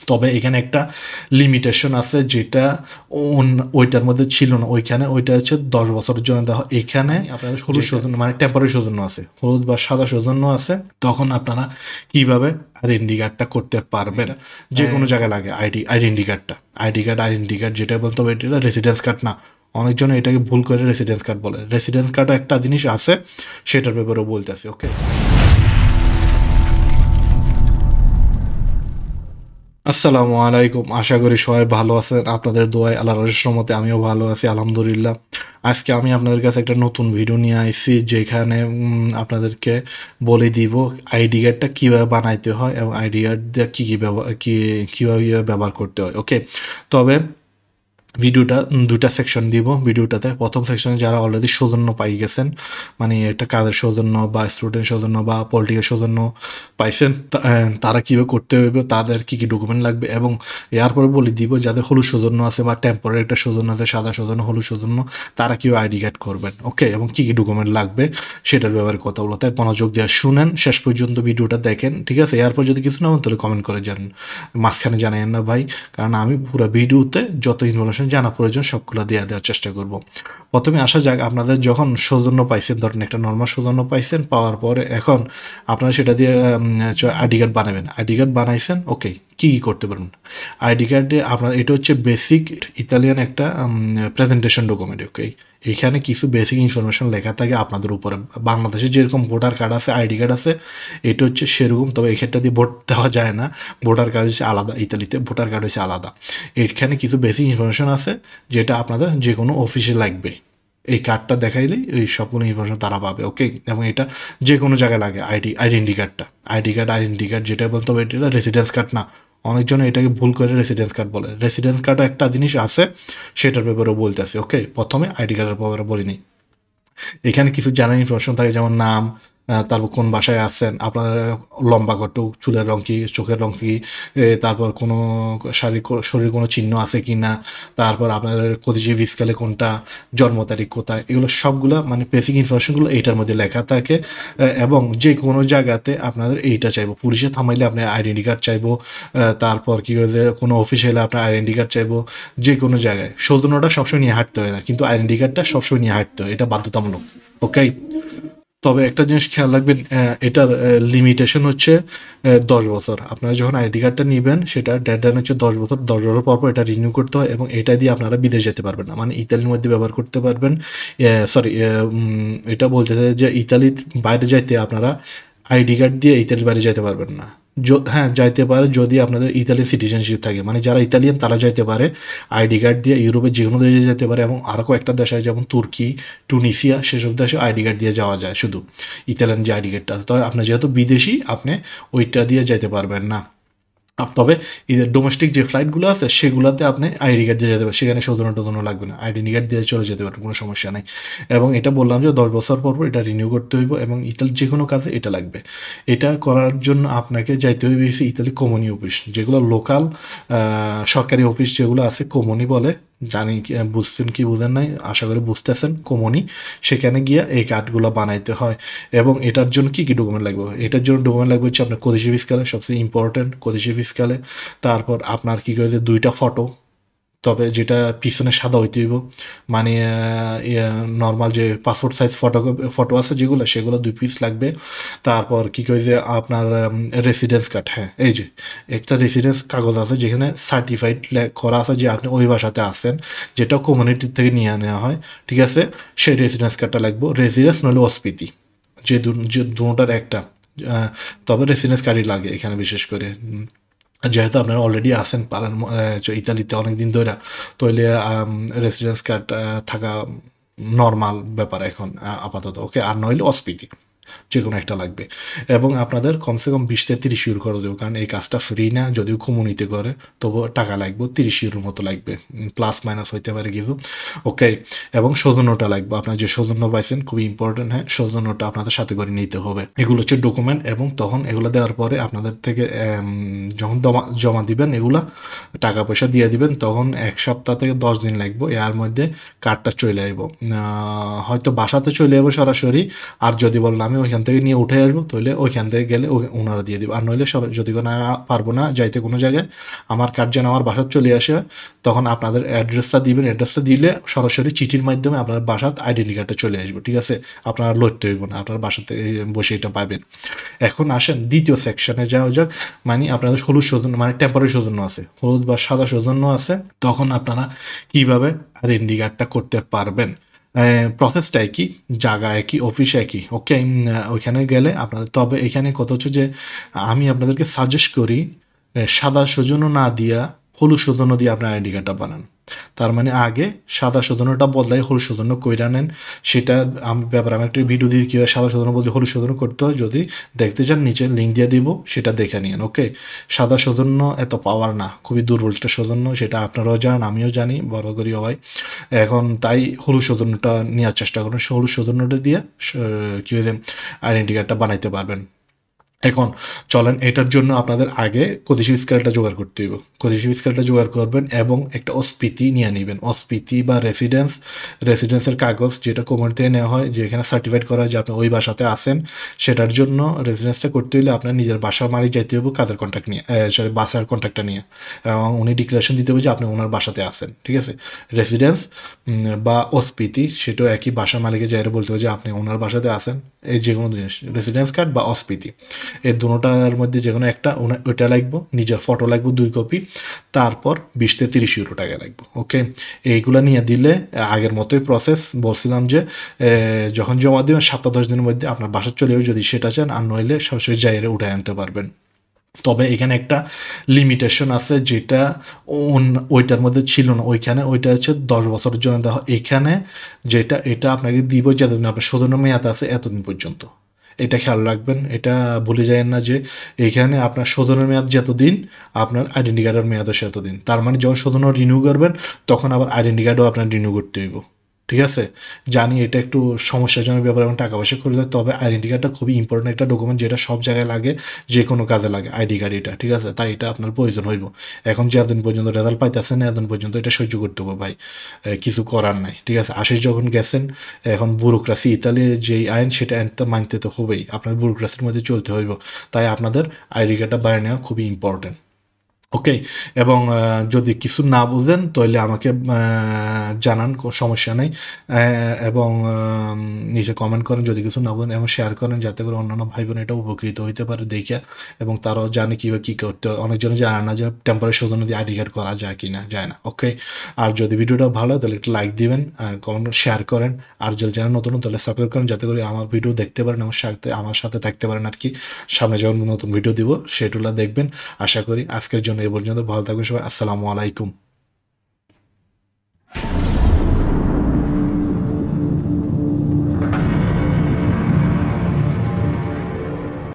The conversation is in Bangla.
তবে এখানে একটা লিমিটেশন আছে যেটা ওইটার মধ্যে ছিল না। ওইটা হচ্ছে 10 বছরের জন্য দেওয়া হয়। এখানে আপনাদের হলুদ সৌজন্য মানে টেম্পোরারি সৌজন্য আছে, হলুদ বা সাদা সৌজন্য আছে। তখন আপনারা কিভাবে আইডেন্টি কার্ডটা করতে পারবেন, যে কোনো জায়গায় লাগে আইডেন্টি কার্ড যেটা বলতে হবে এটা রেসিডেন্স কার্ড না। অনেকজন এটাকে ভুল করে রেসিডেন্স কার্ড বলে। রেসিডেন্স কার্ডও একটা জিনিস আছে, সেটার ব্যাপারেও বলতেছি। ওকে, আসসালামু আলাইকুম। আশা করি সবাই ভালো আছেন। আপনাদের দোয়ায় আল্লাহর রহমতে আমিও ভালো আছি, আলহামদুলিল্লাহ। আজকে আমি আপনাদের কাছে একটা নতুন ভিডিও নিয়ে আইছি, যেখানে আপনাদেরকে বলে দিব আইডি কার্ডটা কীভাবে বানাইতে হয় এবং আইডি কার্ড দিয়ে কীভাবে ব্যবহার করতে হয়। ওকে, তবে ভিডিওটা দুইটা সেকশন দিব। ভিডিওটাতে প্রথম সেকশনে যারা অলরেডি সৌজন্য পাই গেছেন, মানে একটা কাজের সৌজন্য বা স্টুডেন্ট সৌজন্য বা পলিটিক্যাল সৌজন্য পাইছেন, তারা কীভাবে করতে হবে, তাদের কী কী ডকুমেন্ট লাগবে, এবং এরপরে বলে দিব যাদের হলুদ সৌজন্য আছে বা টেম্পোরারি একটা সৌজন্য আছে, সাদা সৌজন্য, হলুদ সৌজন্য, তারা কীভাবে আইডি কার্ড করবেন। ওকে, এবং কী কী ডকুমেন্ট লাগবে সেটার ব্যাপারে কথা বলো। তাই মনোযোগ দিয়ে শুনেন, শেষ পর্যন্ত ভিডিওটা দেখেন, ঠিক আছে? এরপর যদি কিছু না হয় তাহলে কমেন্ট করে জানেন, মাঝখানে জানাইন না ভাই, কারণ আমি পুরো ভিডিওতে যত ইনফরমেশন জানা প্রয়োজন সবগুলো দেওয়ার চেষ্টা করব। প্রথমে আসা যাক, আপনাদের যখন সৌজন্য পাইছেন, ধরেন একটা নর্মাল সৌজন্য পাইছেন, পাওয়ার পরে এখন আপনারা সেটা দিয়ে আইডি কার্ড বানাবেন। আইডি কার্ড বানাইছেন, ওকে, কী কী করতে পারবেন আইডি কার্ডে? আপনার এটা হচ্ছে বেসিক ইতালিয়ান একটা প্রেজেন্টেশন ডকুমেন্ট। ওকে, এখানে কিছু বেসিক ইনফরমেশন লেখা থাকে আপনাদের উপরে। বাংলাদেশে যেরকম ভোটার কার্ড আছে, আইডি কার্ড আছে, এটা হচ্ছে সেরকম। তবে এক্ষেত্রে দিয়ে ভোট দেওয়া যায় না, ভোটার কার্ড হচ্ছে আলাদা। ইতালিতে ভোটার কার্ড হচ্ছে আলাদা। এখানে কিছু বেসিক ইনফরমেশন আছে যেটা আপনাদের যে কোনো অফিসে লাগবে। এই কার্ডটা দেখাইলেই এই সবগুলো ইনফরমেশন তারা পাবে। ওকে, এবং এটা যে কোনো জায়গায় লাগে। আইডেন্টি কার্ড যেটা বলতে হবে এটা রেসিডেন্স কার্ড না। অনেকজন এটাকে ভুল করে রেসিডেন্স কার্ড বলে। রেসিডেন্স কার্ডও একটা জিনিস আছে, সেটার ব্যাপারেও বলতেছি। ওকে, প্রথমে আইডি কার্ডের ব্যাপারে বলিনি। এখানে কিছু জানার ইনফরমেশন থাকে, যেমন নাম, তারপর কোন বাসায় আছেন, আপনার লম্বা কত, চুলের রং কি, চোখের রং কি, তারপর কোনো শরীর কোনো চিহ্ন আছে কি না, তারপর আপনার প্রতিজীবী স্কেলে কোনটা, জন্ম তারিখ কোথায়, এগুলো সবগুলো মানে বেসিক ইনফরমেশনগুলো এইটার মধ্যে লেখা থাকে। এবং যে কোনো জায়গাতে আপনাদের এইটা চাইবো। পুলিশে থামাইলে আপনার আইডেন্টি কার্ড চাইবো, তারপর কী হয়েছে কোনো অফিসে এলে আপনার আইডেন্টি কার্ড চাইবো। যে কোনো জায়গায় সৌজন্যটা সবসময় নিয়ে হাঁটতে হয় না, কিন্তু আইডেন্টি কার্ডটা সবসময় নিয়ে হাঁটতে হয়, এটা বাধ্যতামূলক। ওকে, তবে একটা জিনিস খেয়াল রাখবেন, এটার লিমিটেশন হচ্ছে 10 বছর। আপনারা যখন আইডি কার্ডটা নেবেন, সেটা ডেডলাইন হচ্ছে 10 বছর। 10 বছর পর পর এটা রিনিউ করতে হয়, এবং এটা দিয়ে আপনারা বিদেশ যেতে পারবেন না, মানে ইতালির মধ্যে ব্যবহার করতে পারবেন। সরি, এটা বলতে চাই যে ইতালির বাইরে যাইতে আপনারা আইডি কার্ড দিয়ে ইতালির বাইরে যাইতে পারবেন না। হ্যাঁ, যাইতে পারে যদি আপনাদের ইতালিয়ান সিটিজেনশিপ থাকে, মানে যারা ইতালিয়ান তারা যাইতে পারে আইডি কার্ড দিয়ে। ইউরোপের যে কোনো দেশে যেতে পারে, এবং আরও কয়েকটা দেশ আছে যেমন তুর্কি, টুনিসিয়া, সেসব দেশে আইডি কার্ড দিয়ে যাওয়া যায়, শুধু ইতালিয়ান যে আইডি কার্ডটা। তবে আপনার যেহেতু বিদেশি, আপনি ওইটা দিয়ে যাইতে পারবেন না। তবে ডোমেস্টিক যে ফ্লাইটগুলো আছে সেগুলোতে আপনি আইডি কার্ড দিয়ে যেতে পারেন, সেখানে সৌজন্য লাগবে না, আইডেন্টি কার্ড দিয়ে চলে যেতে পারেন, কোনো সমস্যা নেই। এবং এটা বললাম যে 10 বছর পর পর এটা রিনিউ করতে হইব, এবং ইতালির যে কোনো কাজে এটা লাগবে। এটা করার জন্য আপনাকে যাইতে হইবে ইতালি কমনি অফিস, যেগুলো লোকাল সরকারি অফিস যেগুলো আছে, কমনি বলে। জানি বুঝছেন কি বুঝেন নাই, আশা করি বুঝতেছেন। কমনি, সেখানে গিয়ে এই কার্ডগুলো বানাইতে হয়। এবং এটার জন্য কী কী ডকুমেন্ট লাগবে? এটার জন্য ডকুমেন্ট লাগবে হচ্ছে আপনার কোদিশি স্কেলে, সবচেয়ে ইম্পর্টেন্ট কোদিশি স্কেলে। তারপর আপনার কী করেছে 2টা ফটো, তবে যেটা পিছনে সাদা হইতে হইব, মানে নর্মাল যে পাসপোর্ট সাইজ ফটো আছে যেগুলো, সেগুলো 2 পিস লাগবে। তারপর কী করেছে আপনার রেসিডেন্স কার্ড। হ্যাঁ, এই যে একটা রেসিডেন্স কাগজ আছে যেখানে সার্টিফাইড করা আছে যে আপনি ওই বাসাতে আছেন, যেটা কমিউনিটির থেকে নিয়ে নেওয়া হয়, ঠিক আছে? সেই রেসিডেন্স কার্ডটা লাগবে। রেসিডেন্স নইলে অস্পিতি, যে দুটার একটা। তবে রেসিডেন্স কার্ডই লাগে এখানে বিশেষ করে, যেহেতু আপনারা অলরেডি আছেন পারেন ইতালিতে অনেক দিন ধরে, তাহলে রেসিডেন্স কার্ড থাকা নর্মাল ব্যাপার এখন আপাতত। ওকে, আর নইলে অস্পিতি, যে কোনো একটা লাগবে। এবং আপনাদের কমসে কম 20 থেকে 30 ইউরো খরচ দেবো, কারণ এই কাজটা ফ্রি না, যদিও কমিউনিতে করে, তবু টাকা লাগবে 30 ইউরোর মতো লাগবে, প্লাস মাইনাস হইতে পারে কিছু। ওকে, এবং সৌজন্যটা লাগবে। আপনার যে সৌজন্য পাইছেন খুবই ইম্পর্টেন্ট। হ্যাঁ, সৌজন্যটা আপনাদের সাথে করে নিতে হবে। এগুলো হচ্ছে ডকুমেন্ট। এবং তখন এগুলো দেওয়ার পরে আপনাদের থেকে যখন জমা দিবেন, এগুলা টাকা পয়সা দিয়ে দিবেন, তখন 1 সপ্তাহ থেকে 10 দিন লাগবে। এর মধ্যে কার্ডটা চলে আসবো, হয়তো বাসাতে চলে যাবো সরাসরি। আর যদি বললাম আমি আমি ওইখান থেকে নিয়ে উঠে আসবো, তাহলে ওইখান থেকে গেলে ওনারা দিয়ে দিব। আর নইলে সব যদি না পারবো না যাইতে কোনো জায়গায়, আমার কার্ড যেন আমার বাসায় চলে আসে, তখন আপনাদের অ্যাড্রেসটা দিবেন। অ্যাড্রেসটা দিলে সরাসরি চিঠির মাধ্যমে আপনার বাসার আইডেন্টি কার্ডটা চলে আসবে, ঠিক আছে? আপনারা লড়তে হইব না, আপনার বাসাতে বসে এটা পাবেন। এখন আসেন দ্বিতীয় সেকশনে যাওয়া যাক। মানে আপনাদের হলুদ সৌজন্য, মানে টেম্পোরারি সৌজন্য আছে, হলুদ বা সাদা সৌজন্য আছে, তখন আপনারা কিভাবে আইডেন্টি কার্ডটা করতে পারবেন। প্রসেসটা একই, জায়গা একই, অফিস একই, ওকে? ওইখানে গেলে আপনাদের, তবে এখানে কথা হচ্ছে যে আমি আপনাদেরকে সাজেস্ট করি সাদা সৌজন্য না দিয়া হলুদ সৌজন্য দিয়ে আপনার আইডি কার্ডটা বানান। তার মানে আগে সাদা সৌজন্যটা বদলাই হলুদ সৌজন্য কইরা নেন। সেটা ব্যাপারে আমি একটা ভিডিও দিয়ে কীভাবে সাদা সৌজন্য বদলে হলুদ সৌজন্য করতে হয়, যদি দেখতে চান নিচে লিঙ্ক দিয়ে দিব, সেটা দেখে নিন, ওকে? সাদা সৌজন্য এত পাওয়ার না, খুবই দুর্বল একটা সৌজন্য, সেটা আপনারাও জানেন, আমিও জানি, বড় করি হয়। এখন তাই হলুদ সৌজন্যটা নেওয়ার চেষ্টা করুন। হলুদ সৌজন্যটা দিয়ে কী হয়েছে আইডেন্টি কার্ডটা বানাইতে পারবেন। এখন চলেন, এটার জন্য আপনাদের আগে কতিশিব স্কেলটা জোগাড় করতে হইব। কতিশিব স্কেলটা জোগাড় করবেন এবং একটা অস্ফীতি নিয়ে নেবেন। অস্ফীতি বা রেসিডেন্সের কাগজ, যেটা কোম্পানি থেকে নেওয়া হয়, যেখানে সার্টিফাইড করা হয় যে আপনি ওই বাসাতে আসেন। সেটার জন্য রেসিডেন্সটা করতে হলে আপনার নিজের বাসার মালিক যাইতে হবে কাদের কন্ট্যাক্ট নিয়ে, সরি বাসার কন্ট্যাক্টটা নিয়ে, এবং উনি ডিক্লারেশন দিতে হবে যে আপনি ওনার বাসাতে আসেন, ঠিক আছে? রেসিডেন্স বা অস্ফীতি, সেটাও একই, বাসার মালিকের জায়গায় বলতে হবে যে আপনি ওনার বাসাতে আসেন। এই যে কোনো জিনিস, রেসিডেন্স কার্ড বা অস্ফীতি, এই দুটোটার মধ্যে যে কোনো একটা, ওইটা লাগবে। নিজের ফটো লাগবে 2 কপি, তারপর 20 থেকে 30 ইউরো টাকা লাগবে, ওকে? এইগুলা নিয়ে দিলে আগের মতোই প্রসেস। বলছিলাম যে যখন জমা দেবেন 7-10 দিনের মধ্যে আপনার বাসা চলে যাবে, যদি সেটা চান, আর নইলে সরাসরি জায়গায় উঠে আনতে পারবেন। তবে এখানে একটা লিমিটেশন আছে, যেটা ওইটার মধ্যে ছিল না। ওইটা হচ্ছে 10 বছরের জন্য দেওয়া। এখানে এটা আপনাকে দিব যতদিন আপনার শোধন মেয়াদ আছে, এতদিন পর্যন্ত। এটা খেয়াল রাখবেন, এটা ভুলে যাবেন না যে এখানে আপনার শোধনের মেয়াদ যতদিন, আপনার আইডেন্টি কার্ডের মেয়াদও সেতদিন। তার মানে যখন শোধন রিনিউ করবেন, তখন আবার আইডেন্টি কার্ডও আপনার রিনিউ করতে হইব, ঠিক আছে? জানি এটা একটু সমস্যাজনক ব্যাপার এবং টাকা পয়সা করে দেয়, তবে আইডেন্টি কার্ডটা খুবই ইম্পর্টেন্ট একটা ডকুমেন্ট, যেটা সব জায়গায় লাগে, যে কোনো কাজে লাগে আইডি কার্ড এটা, ঠিক আছে? তাই এটা আপনার প্রয়োজন হইব। এখন যে এতদিন পর্যন্ত রেজাল্ট পাইতেছেন, এতদিন পর্যন্ত এটা সহ্য করতে হবে ভাই, কিছু করার নাই, ঠিক আছে? আশিস যখন গেছেন, এখন ব্যুরোক্রেসি, ইতালির যেই আইন, সেটা আইনটা মানতে তো হবেই, আপনার ব্যুরোক্রেসির মধ্যে চলতে হইব। তাই আপনাদের আইডি কার্ডটা বাইরে নেওয়া খুবই ইম্পর্টেন্ট, ওকে? এবং যদি কিছু না বুঝেন তাহলে আমাকে জানান, কোনো সমস্যা নেই। এবং নিচে কমেন্ট করেন যদি কিছু না বুঝেন, এবং শেয়ার করেন, যাতে করে অন্যান্য ভাই বোন এটা উপকৃত হইতে পারে দেখে, এবং তারাও জানে কীভাবে কী করতে হয়। অনেকজন জানে না যে টেম্পোরারি সৌজন্য দিয়ে আইডি কার্ড করা যায় কি না, যায় না, ওকে? আর যদি ভিডিওটা ভালো হয় তাহলে একটা লাইক দিবেন, কমেন্ট শেয়ার করেন। আর যদি চ্যানেল নতুন তাহলে সাবস্ক্রাইব করেন, যাতে করে আমার ভিডিও দেখতে পারেন, আমার সাথে থাকতে পারেন আর কি। সামনে যখন নতুন ভিডিও দিব সেগুলো দেখবেন। আশা করি আজকের জন্য এ পর্যন্ত। ভালো থাকবেন সবাই। আসসালামু আলাইকুম।